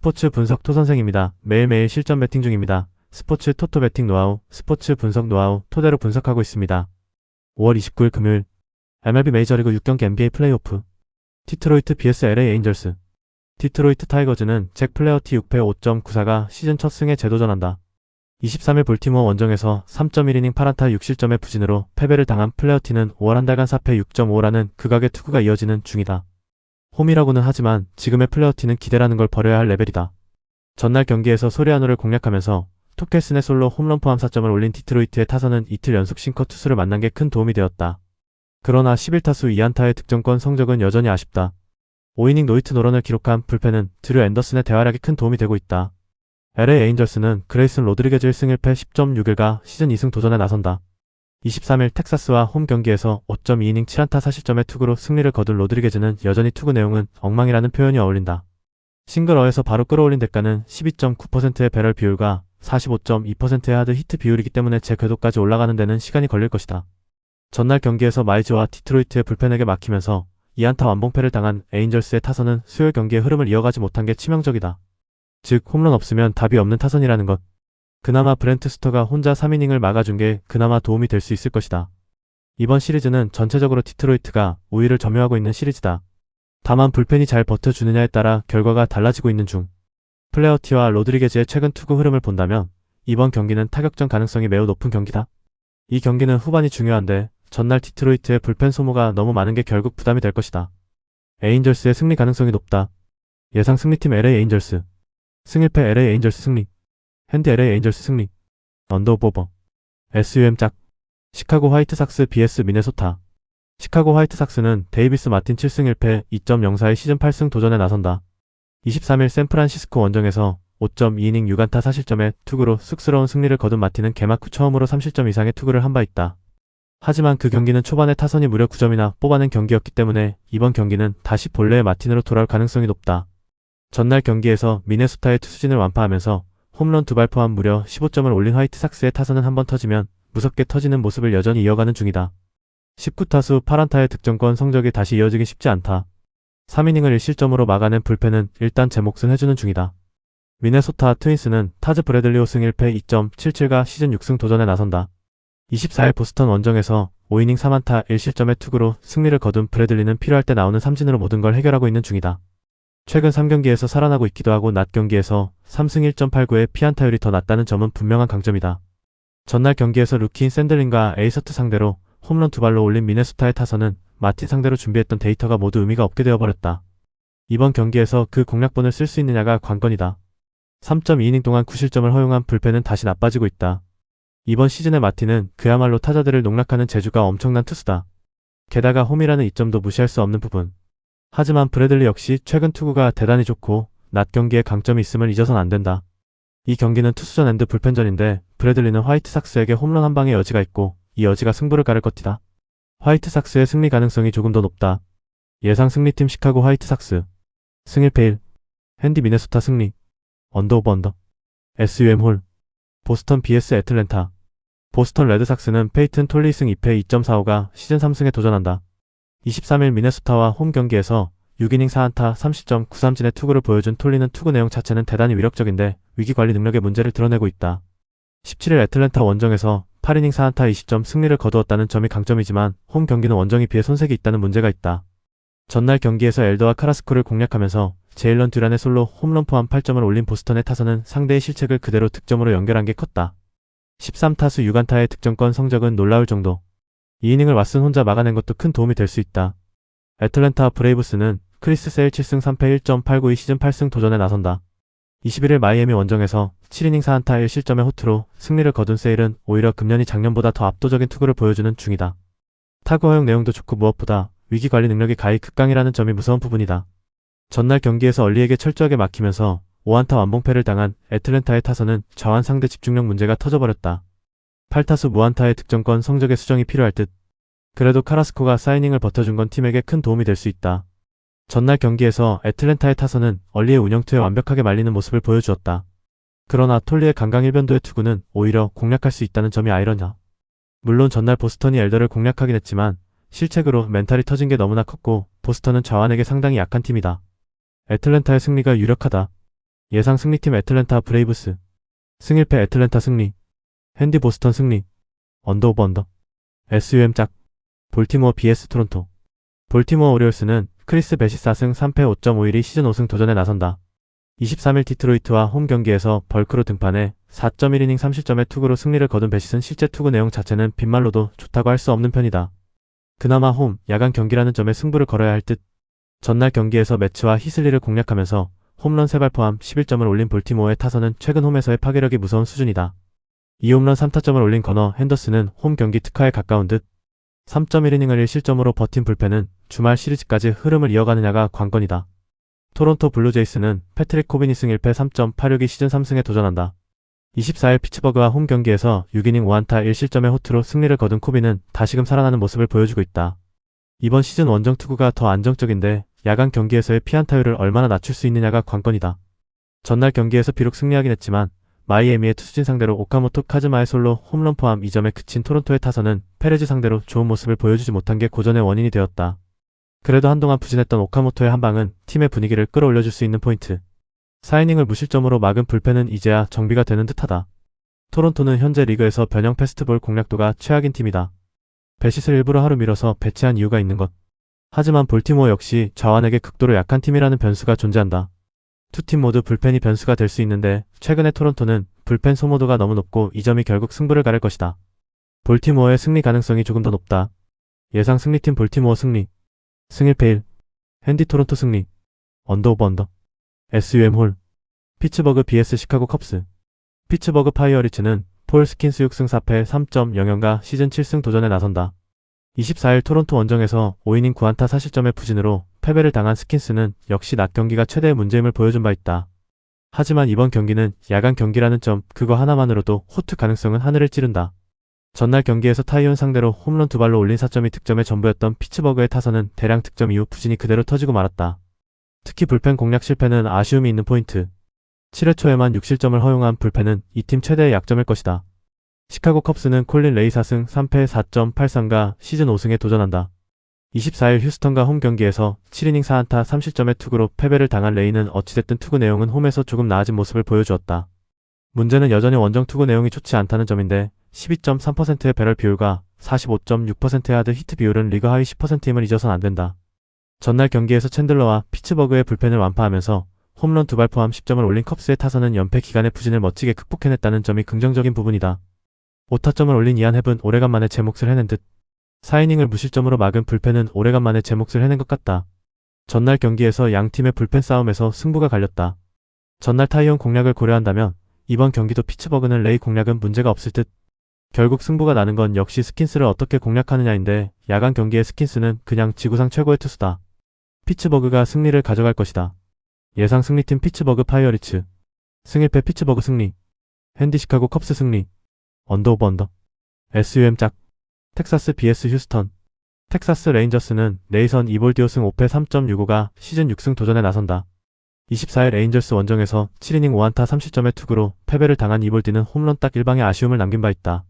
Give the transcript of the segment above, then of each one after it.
스포츠 분석 토선생입니다. 매일매일 실전 배팅 중입니다. 스포츠 토토 배팅 노하우, 스포츠 분석 노하우 토대로 분석하고 있습니다. 5월 29일 금요일 MLB 메이저리그 6경기 NBA 플레이오프 디트로이트 vs LA 에인절스. 디트로이트 타이거즈는 잭 플레어티 6패 5.94가 시즌 첫 승에 재도전한다. 23일 볼티모어 원정에서 3.1이닝 8안타 6실점의 부진으로 패배를 당한 플레어티는 5월 한 달간 4패 6.5라는 극악의 투구가 이어지는 중이다. 홈이라고는 하지만 지금의 플레어티는 기대라는 걸 버려야 할 레벨이다. 전날 경기에서 소리아노를 공략하면서 토켈슨의 솔로 홈런 포함 4점을 올린 디트로이트의 타선은 이틀 연속 싱커 투수를 만난 게 큰 도움이 되었다. 그러나 11타수 2안타의 득점권 성적은 여전히 아쉽다. 5이닝 노히트 노런을 기록한 불펜은 드류 앤더슨의 대활약에 큰 도움이 되고 있다. LA 에인절스는 그레이슨 로드리게즈 1승 1패 10.61가 시즌 2승 도전에 나선다. 23일 텍사스와 홈 경기에서 5.2이닝 7안타 4실점의 투구로 승리를 거둔 로드리게즈는 여전히 투구 내용은 엉망이라는 표현이 어울린다. 싱글어에서 바로 끌어올린 대가는 12.9%의 배럴 비율과 45.2%의 하드 히트 비율이기 때문에 제 궤도까지 올라가는 데는 시간이 걸릴 것이다. 전날 경기에서 마이즈와 디트로이트의 불펜에게 막히면서 2안타 완봉패를 당한 에인절스의 타선은 수요일 경기의 흐름을 이어가지 못한 게 치명적이다. 즉 홈런 없으면 답이 없는 타선이라는 것. 그나마 브렌트 스터가 혼자 3이닝을 막아준 게 그나마 도움이 될 수 있을 것이다. 이번 시리즈는 전체적으로 디트로이트가 우위를 점유하고 있는 시리즈다. 다만 불펜이 잘 버텨주느냐에 따라 결과가 달라지고 있는 중. 플레어티와 로드리게즈의 최근 투구 흐름을 본다면 이번 경기는 타격전 가능성이 매우 높은 경기다. 이 경기는 후반이 중요한데 전날 디트로이트의 불펜 소모가 너무 많은 게 결국 부담이 될 것이다. 에인절스의 승리 가능성이 높다. 예상 승리팀 LA 에인절스. 승1패 LA 에인절스 승리. 핸디 LA 에인절스 승리. 언더오버. SUM 짝. 시카고 화이트삭스 vs 미네소타. 시카고 화이트삭스는 데이비스 마틴 7승 1패 2.04의 시즌 8승 도전에 나선다. 23일 샌프란시스코 원정에서 5.2이닝 6안타 4실점의 투구로 쑥스러운 승리를 거둔 마틴은 개막 후 처음으로 3실점 이상의 투구를 한 바 있다. 하지만 그 경기는 초반에 타선이 무려 9점이나 뽑아낸 경기였기 때문에 이번 경기는 다시 본래의 마틴으로 돌아올 가능성이 높다. 전날 경기에서 미네소타의 투수진을 완파하면서 홈런 2발 포함 무려 15점을 올린 화이트삭스의 타선은 한번 터지면 무섭게 터지는 모습을 여전히 이어가는 중이다. 19타수 8안타의 득점권 성적이 다시 이어지기 쉽지 않다. 3이닝을 1실점으로 막아낸 불펜은 일단 제 몫은 해주는 중이다. 미네소타 트윈스는 타즈 브래들리 5승 1패 2.77가 시즌 6승 도전에 나선다. 24일 보스턴 원정에서 5이닝 3안타 1실점의 투구로 승리를 거둔 브래들리는 필요할 때 나오는 삼진으로 모든 걸 해결하고 있는 중이다. 최근 3경기에서 살아나고 있기도 하고 낮 경기에서 3승 1.89의 피안타율이 더 낮다는 점은 분명한 강점이다. 전날 경기에서 루키인 샌들린과 에이서트 상대로 홈런 2발로 올린 미네소타의 타선은 마틴 상대로 준비했던 데이터가 모두 의미가 없게 되어버렸다. 이번 경기에서 그 공략본을 쓸 수 있느냐가 관건이다. 3.2이닝 동안 9실점을 허용한 불펜은 다시 나빠지고 있다. 이번 시즌의 마틴은 그야말로 타자들을 농락하는 재주가 엄청난 투수다. 게다가 홈이라는 이점도 무시할 수 없는 부분. 하지만 브래들리 역시 최근 투구가 대단히 좋고 낮 경기에 강점이 있음을 잊어선 안 된다. 이 경기는 투수전 앤드 불펜전인데 브래들리는 화이트삭스에게 홈런 한 방의 여지가 있고 이 여지가 승부를 가를 것이다. 화이트삭스의 승리 가능성이 조금 더 높다. 예상 승리팀 시카고 화이트삭스. 승 1패 1. 핸디 미네소타 승리. 언더. SUM 홀. 보스턴 vs 애틀랜타. 보스턴 레드삭스는 페이튼 톨리 승 2패 2.45가 시즌 3승에 도전한다. 23일 미네소타와 홈 경기에서 6이닝 4안타 30점 9삼진의 투구를 보여준 톨리는 투구 내용 자체는 대단히 위력적인데 위기관리 능력의 문제를 드러내고 있다. 17일 애틀랜타 원정에서 8이닝 4안타 20점 승리를 거두었다는 점이 강점이지만 홈 경기는 원정에 비해 손색이 있다는 문제가 있다. 전날 경기에서 엘더와 카라스코를 공략하면서 제일런 듀란의 솔로 홈런 포함 8점을 올린 보스턴의 타선은 상대의 실책을 그대로 득점으로 연결한 게 컸다. 13타수 6안타의 득점권 성적은 놀라울 정도. 2이닝을 왓슨 혼자 막아낸 것도 큰 도움이 될 수 있다. 애틀랜타 브레이브스는 크리스 세일 7승 3패 1.89의 시즌 8승 도전에 나선다. 21일 마이애미 원정에서 7이닝 4안타 1실점의 호투로 승리를 거둔 세일은 오히려 금년이 작년보다 더 압도적인 투구를 보여주는 중이다. 타구 허용 내용도 좋고 무엇보다 위기관리 능력이 가히 극강이라는 점이 무서운 부분이다. 전날 경기에서 얼리에게 철저하게 막히면서 5안타 완봉패를 당한 애틀랜타의 타선은 좌완 상대 집중력 문제가 터져버렸다. 8타수 무안타의 득점권 성적의 수정이 필요할 듯. 그래도 카라스코가 사이닝을 버텨준 건 팀에게 큰 도움이 될 수 있다. 전날 경기에서 애틀랜타의 타선은 얼리의 운영투에 완벽하게 말리는 모습을 보여주었다. 그러나 톨리의 강강일변도의 투구는 오히려 공략할 수 있다는 점이 아이러니하다. 물론 전날 보스턴이 엘더를 공략하긴 했지만 실책으로 멘탈이 터진 게 너무나 컸고 보스턴은 좌완에게 상당히 약한 팀이다. 애틀랜타의 승리가 유력하다. 예상 승리팀 애틀랜타 브레이브스. 승일패 애틀랜타 승리. 핸디 보스턴 승리. 언더 오버 언더. SUM 짝. 볼티모어 vs 토론토. 볼티모어 오리올스는 크리스 배시 4승 3패 5.51이 시즌 5승 도전에 나선다. 23일 디트로이트와 홈 경기에서 벌크로 등판해 4.1이닝 3실점의 투구로 승리를 거둔 배시는 실제 투구 내용 자체는 빈말로도 좋다고 할 수 없는 편이다. 그나마 홈, 야간 경기라는 점에 승부를 걸어야 할 듯. 전날 경기에서 매치와 히슬리를 공략하면서 홈런 3발 포함 11점을 올린 볼티모어의 타선은 최근 홈에서의 파괴력이 무서운 수준이다. 2홈런 3타점을 올린 거너 핸더슨은 홈 경기 특화에 가까운 듯. 3.1이닝을 1실점으로 버틴 불펜은 주말 시리즈까지 흐름을 이어가느냐가 관건이다. 토론토 블루제이스는 패트릭 코비니승 1패 3.86이 시즌 3승에 도전한다. 24일 피츠버그와 홈 경기에서 6이닝 5안타 1실점의 호투로 승리를 거둔 코비는 다시금 살아나는 모습을 보여주고 있다. 이번 시즌 원정 투구가 더 안정적인데 야간 경기에서의 피안타율을 얼마나 낮출 수 있느냐가 관건이다. 전날 경기에서 비록 승리하긴 했지만 마이애미의 투수진 상대로 오카모토 카즈마의 솔로 홈런 포함 2점에 그친 토론토의 타선은 페레즈 상대로 좋은 모습을 보여주지 못한 게 고전의 원인이 되었다. 그래도 한동안 부진했던 오카모토의 한방은 팀의 분위기를 끌어올려줄 수 있는 포인트. 4이닝을 무실점으로 막은 불펜은 이제야 정비가 되는 듯하다. 토론토는 현재 리그에서 변형 패스트볼 공략도가 최악인 팀이다. 배시스를 일부러 하루 미뤄서 배치한 이유가 있는 것. 하지만 볼티모어 역시 좌완에게 극도로 약한 팀이라는 변수가 존재한다. 두 팀 모두 불펜이 변수가 될 수 있는데 최근에 토론토는 불펜 소모도가 너무 높고 이 점이 결국 승부를 가를 것이다. 볼티모어의 승리 가능성이 조금 더 높다. 예상 승리팀 볼티모어 승리. 승일패 1. 핸디 토론토 승리. 언더 오버 언더. SUM 홀. 피츠버그 vs 시카고 컵스. 피츠버그 파이어리츠는 폴 스킨스 6승 4패 3.00가 시즌 7승 도전에 나선다. 24일 토론토 원정에서 5이닝 9안타 4실점의 부진으로 패배를 당한 스킨스는 역시 낮 경기가 최대의 문제임을 보여준 바 있다. 하지만 이번 경기는 야간 경기라는 점 그거 하나만으로도 호투 가능성은 하늘을 찌른다. 전날 경기에서 타이온 상대로 홈런 2발로 올린 4점이 득점의 전부였던 피츠버그의 타선은 대량 득점 이후 부진이 그대로 터지고 말았다. 특히 불펜 공략 실패는 아쉬움이 있는 포인트. 7회 초에만 6실점을 허용한 불펜은 이 팀 최대의 약점일 것이다. 시카고 컵스는 콜린 레이 4승 3패 4.83가 시즌 5승에 도전한다. 24일 휴스턴과 홈 경기에서 7이닝 4안타 3실점의 투구로 패배를 당한 레이는 어찌됐든 투구 내용은 홈에서 조금 나아진 모습을 보여주었다. 문제는 여전히 원정 투구 내용이 좋지 않다는 점인데 12.3%의 배럴 비율과 45.6%의 하드 히트 비율은 리그 하위 10%임을 잊어선 안된다. 전날 경기에서 챈들러와 피츠버그의 불펜을 완파하면서 홈런 2발 포함 10점을 올린 컵스의 타선은 연패 기간의 부진을 멋지게 극복해냈다는 점이 긍정적인 부분이다. 5타점을 올린 이안 헵은 오래간만에 제 몫을 해낸 듯. 4이닝을 무실점으로 막은 불펜은 오래간만에 제 몫을 해낸 것 같다. 전날 경기에서 양팀의 불펜 싸움에서 승부가 갈렸다. 전날 타이온 공략을 고려한다면 이번 경기도 피츠버그는 레이 공략은 문제가 없을 듯. 결국 승부가 나는 건 역시 스킨스를 어떻게 공략하느냐인데 야간 경기의 스킨스는 그냥 지구상 최고의 투수다. 피츠버그가 승리를 가져갈 것이다. 예상 승리팀 피츠버그 파이어리츠. 승일패 피츠버그 승리. 핸디 시카고 컵스 승리. 언더 오버 언더. SUM 짝. 텍사스 vs 휴스턴. 텍사스 레인저스는 네이선 이볼디오 승 5패 3.65가 시즌 6승 도전에 나선다. 24일 레인저스 원정에서 7이닝 5안타 3실점의 투구로 패배를 당한 이볼디는 홈런 딱 1방의 아쉬움을 남긴 바 있다.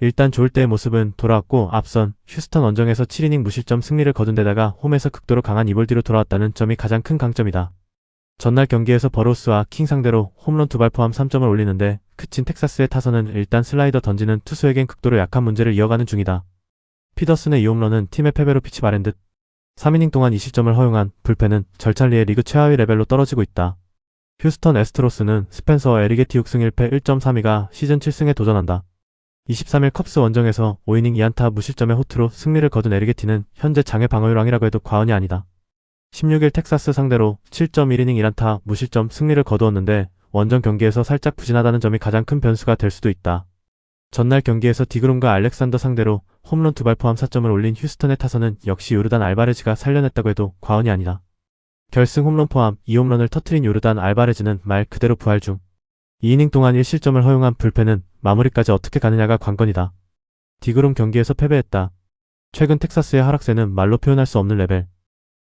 일단 좋을 때의 모습은 돌아왔고 앞선 휴스턴 원정에서 7이닝 무실점 승리를 거둔 데다가 홈에서 극도로 강한 이볼디로 돌아왔다는 점이 가장 큰 강점이다. 전날 경기에서 버로우스와 킹 상대로 홈런 2발 포함 3점을 올리는데 그친 텍사스의 타선은 일단 슬라이더 던지는 투수에겐 극도로 약한 문제를 이어가는 중이다. 피더슨의 2홈런은 팀의 패배로 빛이 바랜 듯. 3이닝 동안 2실점을 허용한 불펜은 절찬리에 리그 최하위 레벨로 떨어지고 있다. 휴스턴 애스트로스는 스펜서 에리게티 6승 1패 1.32가 시즌 7승에 도전한다. 23일 컵스 원정에서 5이닝 2안타 무실점의 호투로 승리를 거둔 에리게티는 현재 장애 방어율왕이라고 해도 과언이 아니다. 16일 텍사스 상대로 7.1이닝 1안타 무실점 승리를 거두었는데 원정 경기에서 살짝 부진하다는 점이 가장 큰 변수가 될 수도 있다. 전날 경기에서 디그롬과 알렉산더 상대로 홈런 2발 포함 4점을 올린 휴스턴의 타선은 역시 요르단 알바레즈가 살려냈다고 해도 과언이 아니다. 결승 홈런 포함 2홈런을 터트린 요르단 알바레즈는 말 그대로 부활 중. 2이닝 동안 1실점을 허용한 불펜은 마무리까지 어떻게 가느냐가 관건이다. 디그롬 경기에서 패배했다. 최근 텍사스의 하락세는 말로 표현할 수 없는 레벨.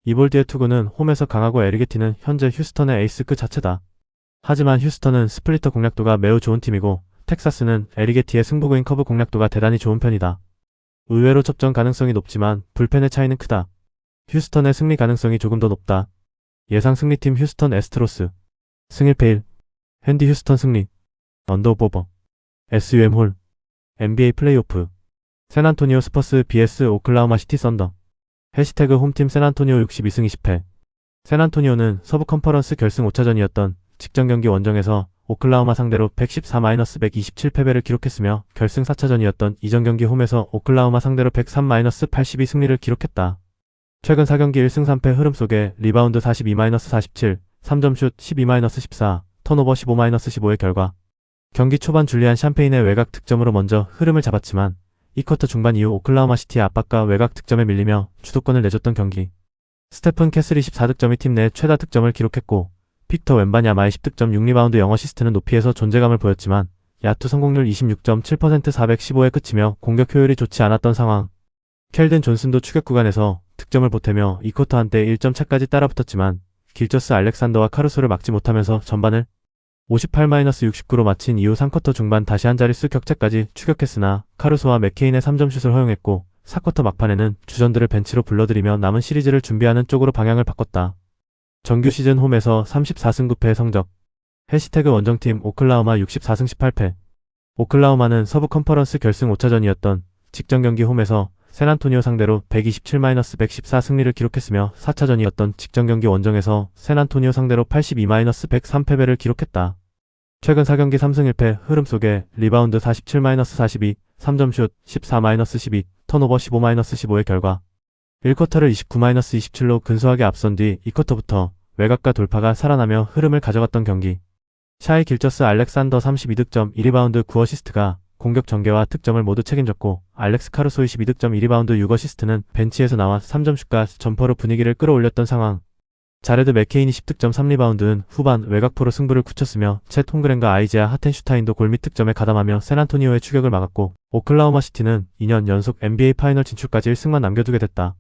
이볼디의 투구는 홈에서 강하고 에리게티는 현재 휴스턴의 에이스 그 자체다. 하지만 휴스턴은 스플리터 공략도가 매우 좋은 팀이고 텍사스는 에리게티의 승부구인 커브 공략도가 대단히 좋은 편이다. 의외로 접전 가능성이 높지만 불펜의 차이는 크다. 휴스턴의 승리 가능성이 조금 더 높다. 예상 승리팀 휴스턴 애스트로스. 승일패 1. 핸디 휴스턴 승리. 언더오버. SUM 홀. NBA 플레이오프. 샌안토니오 스퍼스 vs 오클라호마 시티 썬더. 해시태그 홈팀 샌안토니오 62승 20패. 샌안토니오는 서부 컨퍼런스 결승 5차전이었던 직전 경기 원정에서 오클라호마 상대로 114-127 패배를 기록했으며 결승 4차전이었던 이전 경기 홈에서 오클라호마 상대로 103-82 승리를 기록했다. 최근 4경기 1승 3패 흐름 속에 리바운드 42-47, 3점슛 12-14, 턴오버 15-15의 결과 경기 초반 줄리안 샴페인의 외곽 득점으로 먼저 흐름을 잡았지만 2쿼터 중반 이후 오클라호마 시티의 압박과 외곽 득점에 밀리며 주도권을 내줬던 경기. 스테픈 캐슬이 14득점이 팀 내 최다 득점을 기록했고 빅터 웬바냐마의 10득점 6리바운드 0어시스트는 높이에서 존재감을 보였지만 야투 성공률 26.7% 415에 그치며 공격 효율이 좋지 않았던 상황. 켈든 존슨도 추격 구간에서 득점을 보태며 2쿼터 한때 1점 차까지 따라붙었지만 길저스 알렉산더와 카루소를 막지 못하면서 전반을 58-69로 마친 이후 3쿼터 중반 다시 한 자릿수 격차까지 추격했으나 카루소와 맥케인의 3점슛을 허용했고 4쿼터 막판에는 주전들을 벤치로 불러들이며 남은 시리즈를 준비하는 쪽으로 방향을 바꿨다. 정규 시즌 홈에서 34승 9패의 성적. 해시태그 원정팀 오클라호마 64승 18패. 오클라호마는 서부 컨퍼런스 결승 5차전이었던 직전 경기 홈에서 샌안토니오 상대로 127-114 승리를 기록했으며 4차전이었던 직전 경기 원정에서 샌안토니오 상대로 82-103 패배를 기록했다. 최근 4경기 3승 1패 흐름 속에 리바운드 47-42, 3점슛 14-12, 턴오버 15-15의 결과 1쿼터를 29-27로 근소하게 앞선 뒤 2쿼터부터 외곽과 돌파가 살아나며 흐름을 가져갔던 경기. 샤이 길저스 알렉산더 32득점 1리바운드 9어시스트가 공격 전개와 득점을 모두 책임졌고 알렉스 카루소 22득점 2리바운드 6어시스트는 벤치에서 나와 3점슛과 점퍼로 분위기를 끌어올렸던 상황. 자레드 맥케인이 10득점 3리바운드는 후반 외곽포로 승부를 굳혔으며 챗 홈그랜과 아이제아 하텐슈타인도 골밑 득점에 가담하며 샌안토니오의 추격을 막았고 오클라호마 시티는 2년 연속 NBA 파이널 진출까지 1승만 남겨두게 됐다.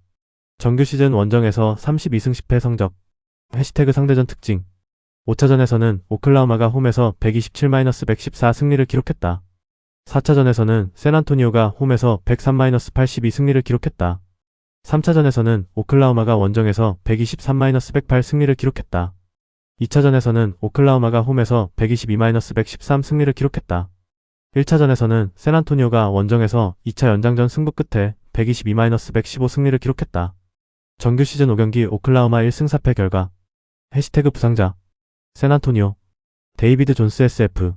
정규 시즌 원정에서 32승 10패 성적. 해시태그 상대전 특징. 5차전에서는 오클라호마가 홈에서 127-114 승리를 기록했다. 4차전에서는 샌안토니오가 홈에서 103-82 승리를 기록했다. 3차전에서는 오클라호마가 원정에서 123-108 승리를 기록했다. 2차전에서는 오클라호마가 홈에서 122-113 승리를 기록했다. 1차전에서는 샌안토니오가 원정에서 2차 연장전 승부 끝에 122-115 승리를 기록했다. 정규 시즌 5경기 오클라호마 1승 4패 결과. 해시태그 부상자. 샌안토니오. 데이비드 존스 SF.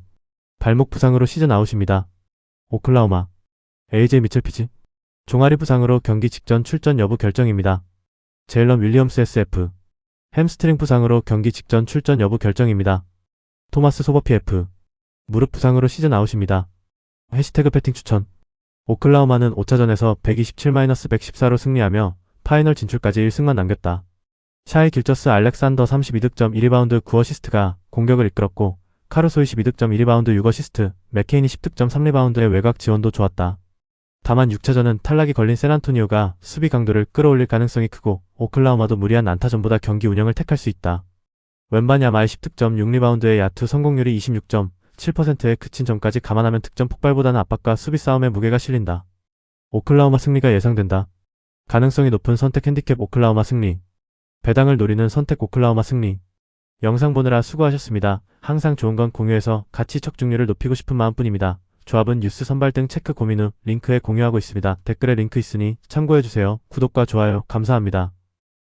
발목 부상으로 시즌 아웃입니다. 오클라호마. AJ 미첼 피지. 종아리 부상으로 경기 직전 출전 여부 결정입니다. 제일런 윌리엄스 SF. 햄스트링 부상으로 경기 직전 출전 여부 결정입니다. 토마스 소버피 F. 무릎 부상으로 시즌 아웃입니다. 해시태그 배팅 추천. 오클라호마는 5차전에서 127-114로 승리하며 파이널 진출까지 1승만 남겼다. 샤이 길저스 알렉산더 32득점 1리바운드 9어시스트가 공격을 이끌었고 카루소 22득점 1리바운드 6어시스트, 맥케인이 10득점 3리바운드의 외곽 지원도 좋았다. 다만 6차전은 탈락이 걸린 샌안토니오가 수비 강도를 끌어올릴 가능성이 크고 오클라호마도 무리한 안타전보다 경기 운영을 택할 수 있다. 웬바냐마의 10득점 6리바운드의 야투 성공률이 26.7%에 그친 점까지 감안하면 득점 폭발보다는 압박과 수비 싸움에 무게가 실린다. 오클라호마 승리가 예상된다. 가능성이 높은 선택 핸디캡 오클라호마 승리. 배당을 노리는 선택 오클라호마 승리. 영상 보느라 수고하셨습니다. 항상 좋은 건 공유해서 가치 척중률을 높이고 싶은 마음뿐입니다. 조합은 뉴스 선발 등 체크 고민 후 링크에 공유하고 있습니다. 댓글에 링크 있으니 참고해주세요. 구독과 좋아요 감사합니다.